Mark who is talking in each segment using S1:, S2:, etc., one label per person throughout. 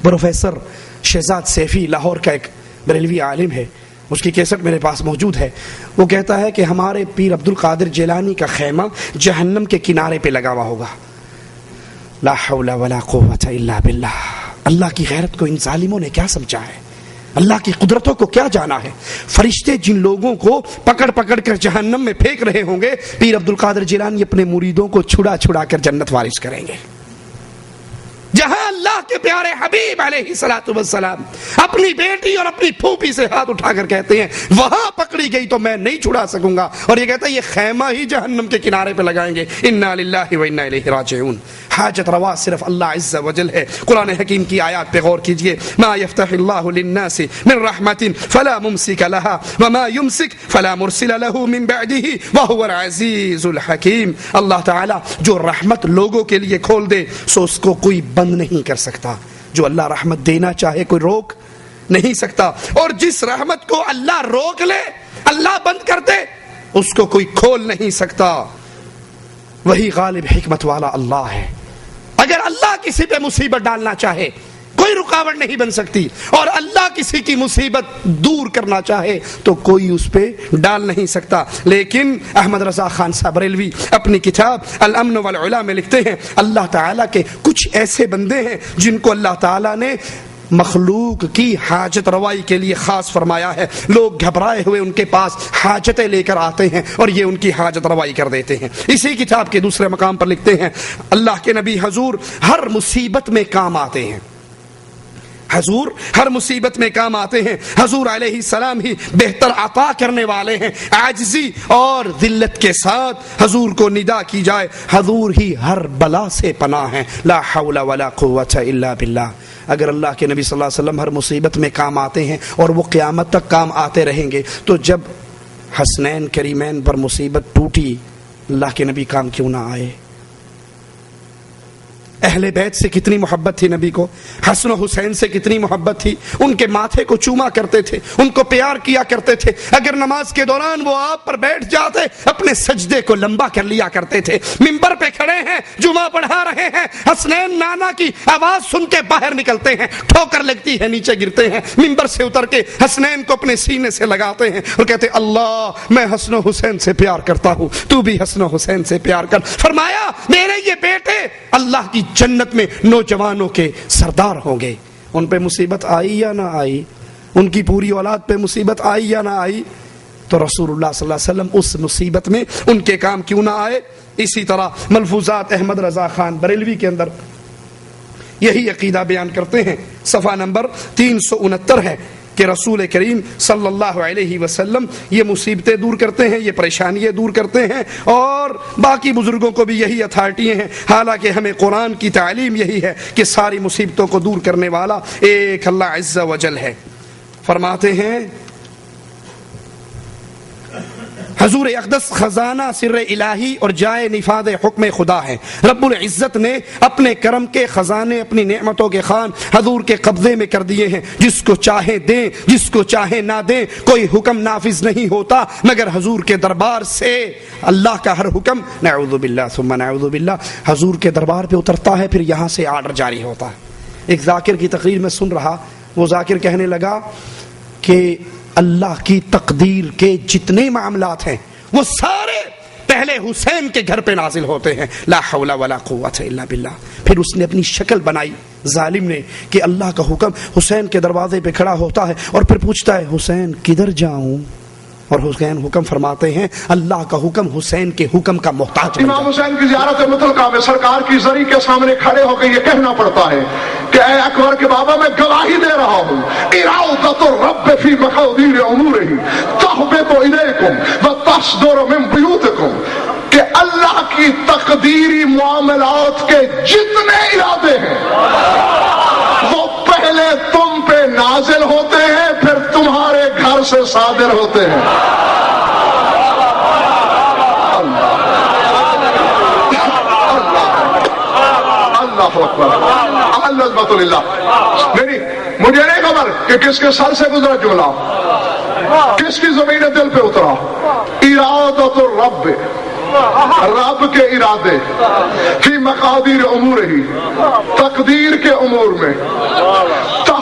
S1: Professor Shahzad Saifi Lahore کا ایک بریلوی عالم ہے، اس کی کیسٹ میرے پاس موجود ہے. وہ کہتا ہے کہ ہمارے پیر عبد القادر جیلانی کا خیمہ جہنم کے کنارے پہ لگا ہوا ہوگا. لا حول ولا قوت الا باللہ. اللہ کی غیرت کو ان ظالموں نے کیا سمجھا ہے، اللہ کی قدرتوں کو کیا جانا ہے. فرشتے جن لوگوں کو پکڑ پکڑ کر جہنم میں پھینک رہے ہوں گے، پیر عبد القادر جیلانی اپنے مریدوں کو چھڑا چھڑا کر جنت وارث کریں گے. جہاں اللہ کے پیارے حبیب علیہ الصلوۃ والسلام اپنی بیٹی اور اپنی پھوپھی سے ہاتھ اٹھا کر کہتے ہیں وہاں پکڑی گئی تو میں نہیں چھڑا سکوں گا، اور یہ کہتا ہے یہ خیمہ ہی جہنم کے کنارے پہ لگائیں گے. انا للہ و انا الیہ راجعون. حاجت روا صرف اللہ عز و جل ہے. قرآن حکیم کی آیات پہ غور کیجئے. ما یفتح اللہ للناس من رحمت فلا ممسک لها وما یمسک فلا مرسل له من بعده وهو العزیز الحکیم. اللہ تعالی جو رحمت لوگوں کے لیے کھول دے سو اس کو کوئی بند نہیں کر سکتا. جو اللہ رحمت دینا چاہے کوئی روک نہیں سکتا، اور جس رحمت کو اللہ روک لے، اللہ بند کر دے، اس کو کوئی کھول نہیں سکتا. وہی غالب حکمت والا اللہ ہے. اگر اللہ کسی پہ مصیبت ڈالنا چاہے کوئی رکاوٹ نہیں بن سکتی، اور اللہ کسی کی مصیبت دور کرنا چاہے تو کوئی اس پہ ڈال نہیں سکتا. لیکن احمد رضا خان صاحب بریلوی اپنی کتاب الامن والعلا میں لکھتے ہیں اللہ تعالیٰ کے کچھ ایسے بندے ہیں جن کو اللہ تعالیٰ نے مخلوق کی حاجت روائی کے لیے خاص فرمایا ہے. لوگ گھبرائے ہوئے ان کے پاس حاجتیں لے کر آتے ہیں اور یہ ان کی حاجت روائی کر دیتے ہیں. اسی کتاب کے دوسرے مقام پر لکھتے ہیں اللہ کے نبی حضور ہر مصیبت میں کام آتے ہیں. حضور ہر مصیبت میں کام آتے ہیں. حضور علیہ السلام ہی بہتر عطا کرنے والے ہیں. عاجزی اور ذلت کے ساتھ حضور کو ندا کی جائے حضور ہی ہر بلا سے پناہ ہیں. لا حول ولا قوت الا باللہ. اگر اللہ کے نبی صلی اللہ علیہ وسلم ہر مصیبت میں کام آتے ہیں اور وہ قیامت تک کام آتے رہیں گے تو جب حسنین کریمین پر مصیبت ٹوٹی اللہ کے نبی کام کیوں نہ آئے؟ اہل بیت سے کتنی محبت تھی نبی کو، حسن و حسین سے کتنی محبت تھی. ان کے ماتھے کو چوما کرتے تھے، ان کو پیار کیا کرتے تھے. اگر نماز کے دوران وہ آپ پر بیٹھ جاتے اپنے سجدے کو لمبا کر لیا کرتے تھے. ممبر پہ کھڑے ہیں جمعہ پڑھا رہے ہیں، حسنین نانا کی آواز سن کے باہر نکلتے ہیں، ٹھوکر لگتی ہے نیچے گرتے ہیں. ممبر سے اتر کے حسنین کو اپنے سینے سے لگاتے ہیں اور کہتے اللہ میں حسن و حسین سے پیار کرتا ہوں، تو بھی حسن و حسین سے پیار کر. فرمایا میرے یہ بیٹے اللہ کی جنت میں نوجوانوں کے سردار ہوں گے. ان پہ مصیبت آئی یا نہ آئی، ان کی پوری اولاد پہ مصیبت آئی یا نہ آئی، تو رسول اللہ صلی اللہ علیہ وسلم اس مصیبت میں ان کے کام کیوں نہ آئے. اسی طرح ملفوظات احمد رضا خان بریلوی کے اندر یہی عقیدہ بیان کرتے ہیں. صفحہ نمبر 369 ہے کہ رسول کریم صلی اللہ علیہ وسلم یہ مصیبتیں دور کرتے ہیں، یہ پریشانیاں دور کرتے ہیں، اور باقی بزرگوں کو بھی یہی اتھارٹی ہیں. حالانکہ ہمیں قرآن کی تعلیم یہی ہے کہ ساری مصیبتوں کو دور کرنے والا ایک اللہ عز و جل ہے. فرماتے ہیں حضور اقدس خزانہ سر الہی اور جائے نفاذ حکم خدا ہے. رب العزت نے اپنے کرم کے خزانے، اپنی نعمتوں کے خان حضور کے قبضے میں کر دیے ہیں. جس کو چاہے دیں، جس کو چاہے نہ دیں، کوئی حکم نافذ نہیں ہوتا مگر حضور کے دربار سے. اللہ کا ہر حکم نعوذ باللہ ثم نعوذ باللہ حضور کے دربار پہ اترتا ہے، پھر یہاں سے آرڈر جاری ہوتا ہے. ایک ذاکر کی تقریر میں سن رہا، وہ ذاکر کہنے لگا کہ اللہ کی تقدیر کے جتنے معاملات ہیں وہ سارے پہلے حسین کے گھر پہ نازل ہوتے ہیں. لا حول ولا قوت الا باللہ. پھر اس نے اپنی شکل بنائی ظالم نے کہ اللہ کا حکم حسین کے دروازے پہ کھڑا ہوتا ہے اور پھر پوچھتا ہے حسین کدھر جاؤں، اور حسین حکم فرماتے ہیں اللہ کا حکم حسین کے حکم کا محتاج.
S2: امام حسین کی زیارت مطلقہ میں سرکار کی زری کے سامنے کھڑے ہو کے یہ کہنا پڑتا ہے کہ اے اکبر کے بابا میں گواہی دے رہا ہوں اراؤدۃ الرب فی مقادیر امورہ تحبط الیکم وتصدر من بیوتکم، کہ اللہ کی تقدیری معاملات کے جتنے ارادے ہیں وہ پہلے تم پہ نازل ہوتے ہیں پھر تمہارے گھر سے صادر ہوتے ہیں. اللہ اکبر العظمۃ للہ. نہیں مجھے نہیں خبر کہ کس کے سر سے گزرا جملہ، کس کی زمین دل پہ اترا. ارادۃ الرب، رب کے ارادے، فی مقادیر امور ہی، تقدیر کے امور میں،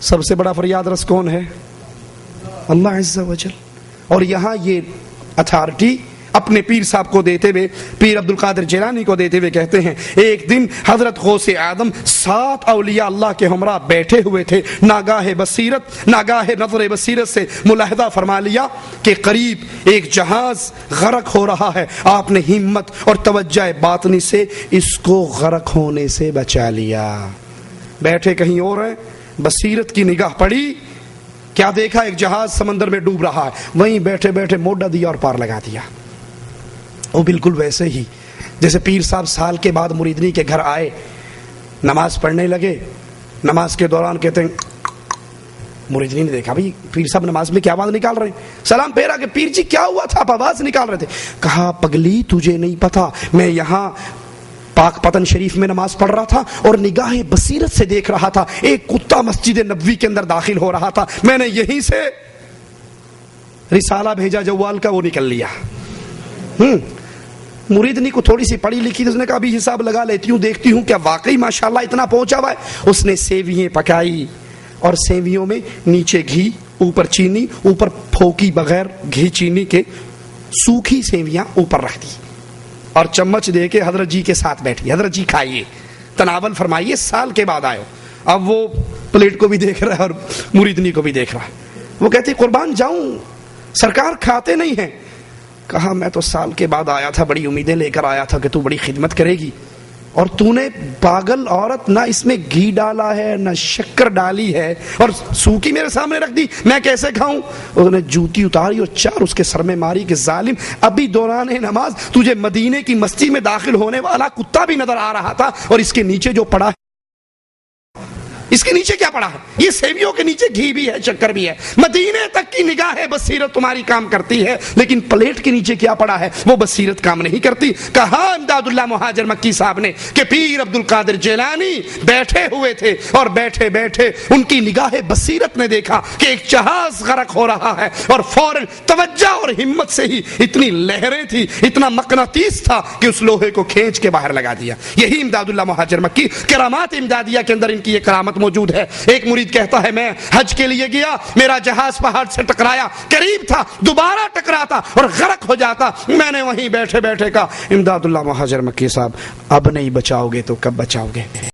S1: سب سے بڑا فریاد رس کون ہے؟ اللہ عز و جل. اور یہاں یہ اتھارٹی اپنے پیر صاحب کو دیتے ہوئے، پیر عبد القادر جیلانی کو دیتے ہوئے کہتے ہیں ایک دن حضرت غوث اعظم 7 اولیاء اللہ کے ہمراہ بیٹھے ہوئے تھے، ناگاہ نظر بصیرت سے ملاحظہ فرما لیا کہ قریب ایک جہاز غرق ہو رہا ہے. آپ نے ہمت اور توجہ باطنی سے اس کو غرق ہونے سے بچا لیا. بیٹھے کہیں اور ہیں، بصیرت کی نگاہ پڑی، کیا دیکھا؟ ایک جہاز سمندر میں ڈوب رہا ہے، وہیں بیٹھے بیٹھے موڈا دیا اور پار لگا دیا. وہ بالکل ویسے ہی جیسے پیر صاحب سال کے بعد مریدنی کے گھر آئے، نماز پڑھنے لگے، نماز کے دوران کہتے ہیں، مریدنی نے دیکھا بھئی پیر صاحب نماز میں کیا آواز نکال رہے ہیں، سلام پھیرا کہ پیر جی کیا ہوا تھا، آپ آواز نکال رہے تھے. کہا پگلی تجھے نہیں پتا، میں یہاں پاک پتن شریف میں نماز پڑھ رہا تھا اور نگاہ بصیرت سے دیکھ رہا تھا، ایک کتا مسجد نبوی کے اندر داخل ہو رہا تھا، میں نے یہیں سے رسالہ بھیجا جوال کا، وہ نکل لیا. مریدنی کو تھوڑی سی پڑھی لکھی تو اس نے کہا ابھی حساب لگا لیتی ہوں، دیکھتی ہوں کیا واقعی ماشاءاللہ اتنا پہنچا ہوا ہے. اس نے سیویاں پکائی اور سیویوں میں نیچے گھی، اوپر چینی، اوپر پھوکی بغیر گھی چینی کے سوکھی سیویاں اوپر رکھ دی اور چمچ دے کے حضرت جی کے ساتھ بیٹھی، حضرت جی کھائیے، تناول فرمائیے، سال کے بعد آئے. اب وہ پلیٹ کو بھی دیکھ رہا ہے اور مریدنی کو بھی دیکھ رہا ہے. وہ کہتی قربان جاؤں سرکار کھاتے نہیں ہیں. کہا میں تو سال کے بعد آیا تھا، بڑی امیدیں لے کر آیا تھا کہ تو بڑی خدمت کرے گی، اور تو نے پاگل عورت نہ اس میں گھی ڈالا ہے نہ شکر ڈالی ہے اور سوکھی میرے سامنے رکھ دی، میں کیسے کھاؤں؟ انہوں نے جوتی اتاری اور 4 اس کے سر میں ماری کہ ظالم، ابھی دوران نماز تجھے مدینے کی مسجد میں داخل ہونے والا کتا بھی نظر آ رہا تھا، اور اس کے نیچے جو پڑا ہے، اس کے نیچے کیا پڑا ہے؟ یہ سیویوں کے نیچے گھی بھی ہے، شکر بھی ہے. مدینے تک کی نگاہ بصیرت تمہاری کام کرتی ہے، لیکن پلیٹ کے نیچے کیا پڑا ہے وہ بصیرت کام نہیں کرتی. کہا امداد اللہ مہاجر مکی صاحب نے کہ پیر عبد القادر جیلانی بیٹھے ہوئے تھے اور بیٹھے بیٹھے ان کی نگاہ بصیرت نے دیکھا کہ ایک جہاز غرق ہو رہا ہے، اور فوراً توجہ اور ہمت سے ہی اتنی لہریں تھی، اتنا مقناطیس تھا کہ اس لوہے کو کھینچ کے باہر لگا دیا. یہی امداد اللہ مہاجر مکی کرامات امدادیہ کے اندر ان کی یہ کرامت موجود ہے. ایک مرید کہتا ہے میں حج کے لیے گیا، میرا جہاز پہاڑ سے ٹکرایا، قریب تھا دوبارہ ٹکراتا اور غرق ہو جاتا، میں نے وہیں بیٹھے بیٹھے کہا امداد اللہ مہاجر مکی صاحب اب نہیں بچاؤ گے تو کب بچاؤ گے؟